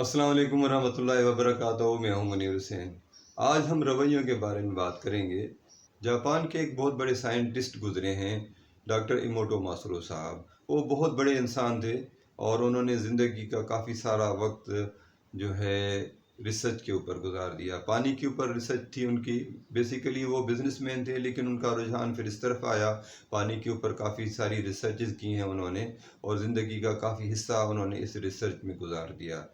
अस्सलाम वालेकुम वरहमतुल्लाहि वबरकातुहू। मैं हूं मुनीर हुसैन। आज हम रवैयों के बारे में बात करेंगे। जापान के एक बहुत बड़े साइंटिस्ट गुजरे हैं, डॉक्टर इमोटो मासुरो साहब। वो बहुत बड़े इंसान थे और उन्होंने ज़िंदगी का काफ़ी सारा वक्त जो है रिसर्च के ऊपर गुजार दिया। पानी के ऊपर रिसर्च थी उनकी। बेसिकली वो बिजनेसमैन थे, लेकिन उनका रुझान फिर इस तरफ आया। पानी के ऊपर काफ़ी सारी रिसर्चेज की हैं उन्होंने, और ज़िंदगी का काफ़ी हिस्सा उन्होंने इस रिसर्च में गुजार दिया।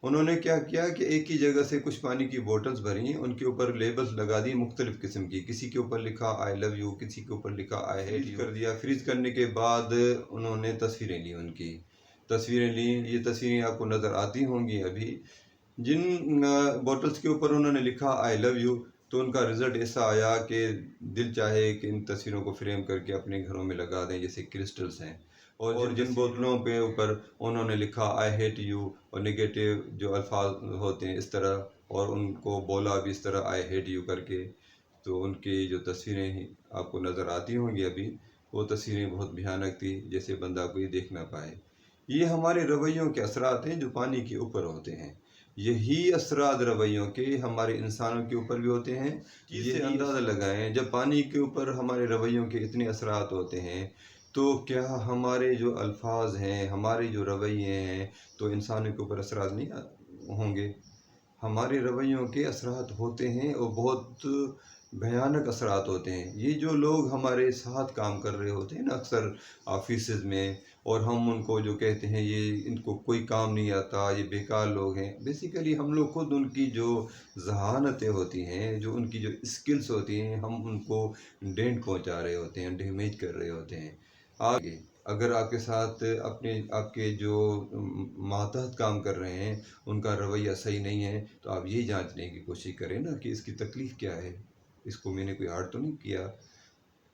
उन्होंने क्या किया कि एक ही जगह से कुछ पानी की बोतल्स भरी, उनके ऊपर लेबल्स लगा दी मुख्तलिफ किस्म की। किसी के ऊपर लिखा आई लव यू, किसी के ऊपर लिखा आई हेट यू कर दिया। फ्रीज करने के बाद उन्होंने तस्वीरें ली, उनकी तस्वीरें ली। ये तस्वीरें आपको नज़र आती होंगी अभी। जिन बोतल्स के ऊपर उन्होंने लिखा आई लव यू, तो उनका रिज़ल्ट ऐसा आया कि दिल चाहे कि इन तस्वीरों को फ्रेम करके अपने घरों में लगा दें, जैसे क्रिस्टल्स हैं। और जिन बोतलों पे ऊपर उन्होंने लिखा आई हेट यू और नेगेटिव जो अल्फाज होते हैं इस तरह, और उनको बोला भी इस तरह आई हेट यू करके, तो उनकी जो तस्वीरें आपको नज़र आती होंगी अभी, वो तस्वीरें बहुत भयानक थी, जैसे बंदा कोई देख ना पाए। ये हमारे रवैयों के असरात हैं जो पानी के ऊपर होते हैं। यही असरात रवैयों के हमारे इंसानों के ऊपर भी होते हैं। ये अंदाज़ा लगाएं, जब पानी के ऊपर हमारे रवैयों के इतने असरात होते हैं, तो क्या हमारे जो अल्फाज हैं, हमारे जो रवैये हैं, तो इंसानों के ऊपर असरात नहीं होंगे? हमारे रवैयों के असरात होते हैं और बहुत भयानक असरात होते हैं। ये जो लोग हमारे साथ काम कर रहे होते हैं ना, अक्सर ऑफिसेज में, और हम उनको जो कहते हैं ये इनको कोई काम नहीं आता, ये बेकार लोग हैं, बेसिकली हम लोग खुद उनकी जो ज़हानतें होती हैं, जो उनकी जो स्किल्स होती हैं, हम उनको डेंट पहुंचा रहे होते हैं, डैमेज कर रहे होते हैं। आगे अगर आपके साथ आपके जो मातहत काम कर रहे हैं, उनका रवैया सही नहीं है, तो आप ये जांचने की कोशिश करें ना कि इसकी तकलीफ़ क्या है। इसको मैंने कोई हार्ट तो नहीं किया,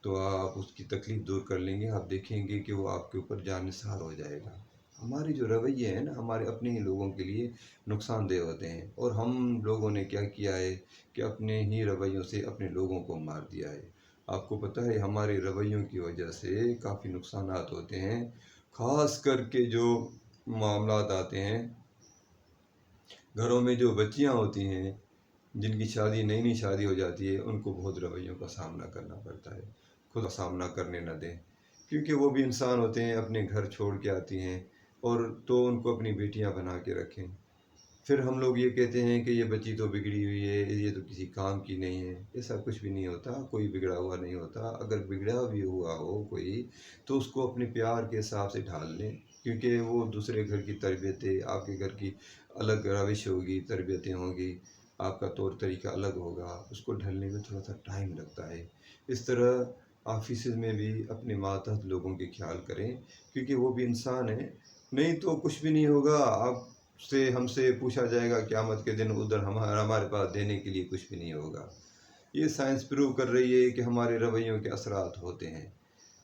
तो आप उसकी तकलीफ़ दूर कर लेंगे। आप देखेंगे कि वो आपके ऊपर जानिसार हो जाएगा। हमारे जो रवैये हैं ना, हमारे अपने ही लोगों के लिए नुकसानदेह होते हैं, और हम लोगों ने क्या किया है कि अपने ही रवैयों से अपने लोगों को मार दिया है। आपको पता है हमारे रवैयों की वजह से काफ़ी नुकसानात होते हैं। ख़ास करके जो मामलात आते हैं, घरों में जो बच्चियां होती हैं, जिनकी शादी नई नई शादी हो जाती है, उनको बहुत रवैयों का सामना करना पड़ता है। खुद सामना करने न दें, क्योंकि वो भी इंसान होते हैं, अपने घर छोड़ के आती हैं, और तो उनको अपनी बेटियां बना के रखें। फिर हम लोग ये कहते हैं कि ये बच्ची तो बिगड़ी हुई है, ये तो किसी काम की नहीं है। ऐसा कुछ भी नहीं होता, कोई बिगड़ा हुआ नहीं होता। अगर बिगड़ा भी हुआ हो कोई, तो उसको अपने प्यार के हिसाब से ढाल लें, क्योंकि वो दूसरे घर की तरबियत है, आपके घर की अलग रविश होगी, तरबियतें होंगी, आपका तौर तरीका अलग होगा, उसको ढलने में थोड़ा सा टाइम लगता है। इस तरह ऑफिस में भी अपने मातहत लोगों के ख्याल करें, क्योंकि वो भी इंसान है। नहीं तो कुछ भी नहीं होगा, आप से हमसे पूछा जाएगा क़यामत के दिन, उधर हमारे पास देने के लिए कुछ भी नहीं होगा। ये साइंस प्रूव कर रही है कि हमारे रवैयों के असरात होते हैं।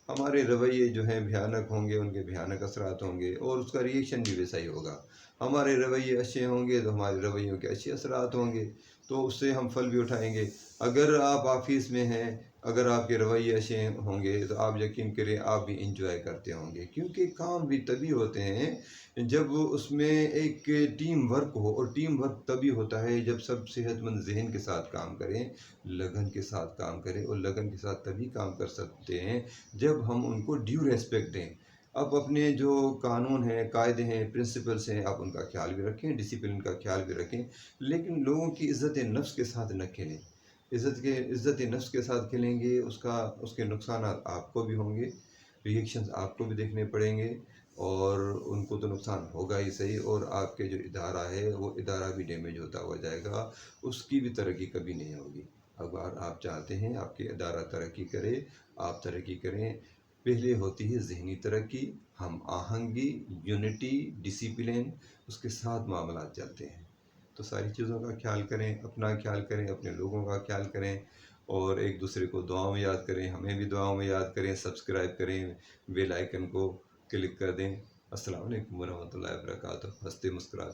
हमारे रवैये जो हैं भयानक होंगे, उनके भयानक असरात होंगे, और उसका रिएक्शन भी वैसा ही होगा। हमारे रवैये अच्छे होंगे तो हमारे रवैयों के अच्छे असरात होंगे, तो उससे हम फल भी उठाएंगे। अगर आप ऑफिस में हैं, अगर आपके रवैये अच्छे होंगे, तो आप यकीन करें आप भी इंजॉय करते होंगे, क्योंकि काम भी तभी होते हैं जब उसमें एक टीम वर्क हो, और टीम वर्क तभी होता है जब सब सेहतमंद जहन के साथ काम करें, लगन के साथ काम करें। और लगन के साथ तभी काम कर सकते हैं जब हम उनको ड्यू रेस्पेक्ट दें। आप अपने जो कानून हैं, कायदे हैं, प्रिंसिपल्स हैं, आप उनका ख्याल भी रखें, डिसिप्लिन का ख्याल भी रखें, लेकिन लोगों की इज़्ज़त नफ्स के साथ न खेलें। इज़्ज़त नफ्स के साथ खेलेंगे, उसके नुकसान आपको भी होंगे, रिएक्शंस आपको भी देखने पड़ेंगे, और उनको तो नुकसान होगा ही सही, और आपके जो इदारा है वो इदारा भी डैमेज होता हुआ जाएगा, उसकी भी तरक्की कभी नहीं होगी। अगर आप चाहते हैं आपके इदारा तरक्की करे, आप तरक्की करें, पहले होती है ज़हनी तरक्की, हम आहंगी, यूनिटी, डिसिप्लिन, उसके साथ मामलात चलते हैं। तो सारी चीज़ों का ख्याल करें, अपना ख्याल करें, अपने लोगों का ख्याल करें, और एक दूसरे को दुआओं में याद करें, हमें भी दुआओं में याद करें, सब्सक्राइब करें, बेल आइकन को क्लिक कर दें। अस्सलाम वालेकुम वरहमतुल्लाहि वबरकातुहू। हंसते मुस्कुराते